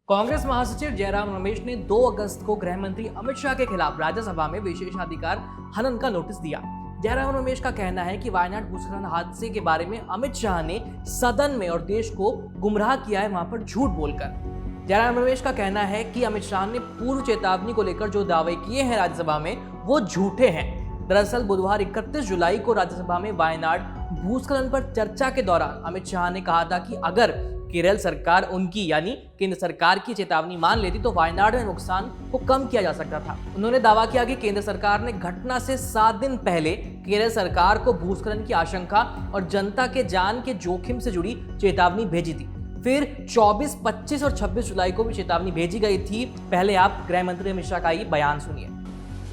कांग्रेस महासचिव जयराम रमेश ने 2 अगस्त को गृह मंत्री अमित शाह के खिलाफ राज्यसभा में विशेषाधिकार हनन का नोटिस दिया। जयराम रमेश का कहना है कि वायनाड भूस्खलन हादसे के बारे में अमित शाह ने सदन में और देश को गुमराह किया है, वहां पर झूठ बोलकर। जयराम रमेश का कहना है कि अमित शाह ने पूर्व चेतावनी को लेकर जो दावे किए हैं राज्यसभा में वो झूठे हैं। दरअसल बुधवार 31 जुलाई को राज्यसभा में वायनाड भूस्खलन पर चर्चा के दौरान अमित शाह ने कहा था कि अगर केरल सरकार उनकी यानी केंद्र सरकार की चेतावनी मान लेती तो वायनाड में नुकसान को कम किया जा सकता था। उन्होंने दावा किया कि केंद्र सरकार ने घटना से 7 दिन पहले केरल सरकार को भूस्खलन की आशंका और जनता के जान के जोखिम से जुड़ी चेतावनी भेजी थी। फिर 24, 25 और 26 जुलाई को भी चेतावनी भेजी गई थी। पहले आप गृह मंत्री अमित शाह का ये बयान सुनिए।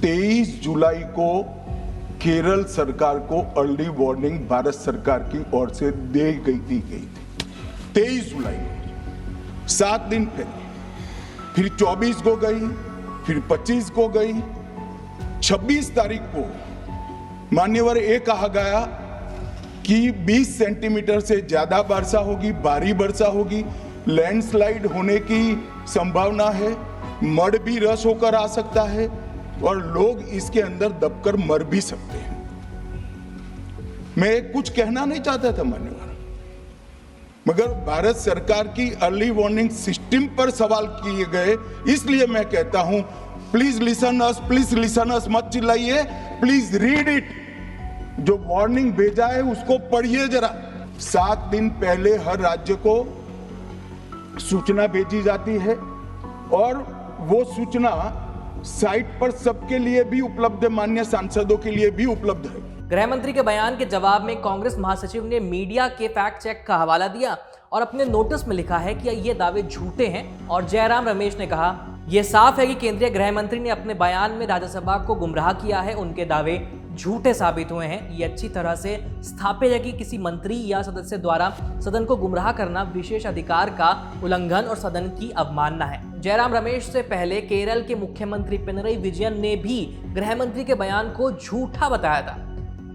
23 जुलाई को केरल सरकार को अर्ली वार्निंग भारत सरकार की ओर से दी गई थी। 23 जुलाई को 7 दिन पहले, फिर 24 को गई, फिर 25 को गई, 26 तारीख को मान्यवर ये कहा गया कि 20 सेंटीमीटर से ज्यादा वर्षा होगी, भारी वर्षा होगी, लैंडस्लाइड होने की संभावना है, मड भी रस होकर आ सकता है और लोग इसके अंदर दबकर मर भी सकते हैं। मैं कुछ कहना नहीं चाहता था मान्यवर, मगर भारत सरकार की अर्ली वार्निंग सिस्टम पर सवाल किए गए, इसलिए मैं कहता हूं प्लीज लिसन अस, मत चिल्लाइए, प्लीज रीड इट। जो वार्निंग भेजा है उसको पढ़िए जरा। 7 दिन पहले हर राज्य को सूचना भेजी जाती है और वो सूचना साइट पर सबके लिए भी उपलब्ध है, माननीय सांसदों के लिए भी उपलब्ध है। गृह मंत्री के बयान के जवाब में कांग्रेस महासचिव ने मीडिया के फैक्ट चेक का हवाला दिया और अपने नोटिस में लिखा है कि ये दावे झूठे हैं। और जयराम रमेश ने कहा यह साफ है कि केंद्रीय गृह मंत्री ने अपने बयान में राज्यसभा को गुमराह किया है, उनके दावे झूठे साबित हुए हैं। ये अच्छी तरह से स्थापित है कि किसी मंत्री या सदस्य द्वारा सदन को गुमराह करना विशेष अधिकार का उल्लंघन और सदन की अवमानना है। जयराम रमेश से पहले केरल के मुख्यमंत्री पिनरई विजयन ने भी गृह मंत्री के बयान को झूठा बताया था।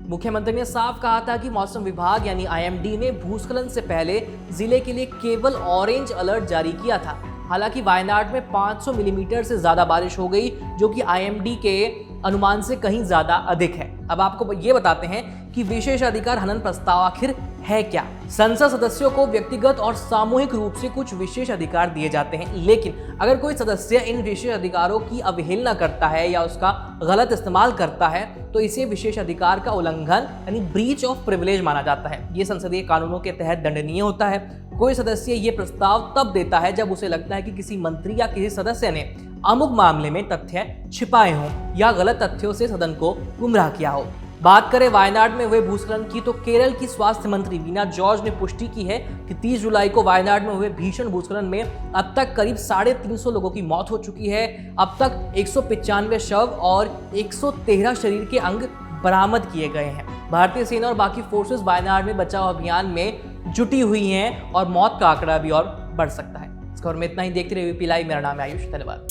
मुख्यमंत्री ने साफ कहा था कि मौसम विभाग यानी IMD ने भूस्खलन से पहले जिले के लिए केवल ऑरेंज अलर्ट जारी किया था। हालांकि वायनाड में 500 मिलीमीटर से ज्यादा बारिश हो गई, जो कि IMD के अनुमान से कहीं ज्यादा अधिक है। अब आपको ये बताते हैं कि विशेषाधिकार हनन प्रस्ताव आखिर है क्या। संसद सदस्यों को व्यक्तिगत और सामूहिक रूप से कुछ विशेष अधिकार दिए जाते हैं, लेकिन अगर कोई सदस्य इन विशेष अधिकारों की अवहेलना करता है या उसका गलत इस्तेमाल करता है तो इसे विशेष अधिकार का उल्लंघन यानी ब्रीच ऑफ प्रिविलेज माना जाता है। ये संसदीय कानूनों के तहत दंडनीय होता है। कोई सदस्य ये प्रस्ताव तब देता है जब उसे लगता है कि किसी मंत्री या किसी सदस्य ने अमुक मामले में तथ्य छिपाए हों या गलत तथ्यों से सदन को गुमराह किया हो। बात करें वायनाड में हुए भूस्खलन की तो केरल की स्वास्थ्य मंत्री वीना जॉर्ज ने पुष्टि की है कि 30 जुलाई को वायनाड में हुए भीषण भूस्खलन में अब तक करीब 350 लोगों की मौत हो चुकी है। अब तक 195 शव और 113 शरीर के अंग बरामद किए गए हैं। भारतीय सेना और बाकी फोर्सेस वायनाड में बचाव अभियान में जुटी हुई हैं और मौत का आंकड़ा भी और बढ़ सकता है। इस खबर में इतना ही। देखते रहिए यूपी लाइव। मेरा नाम है आयुष। धन्यवाद।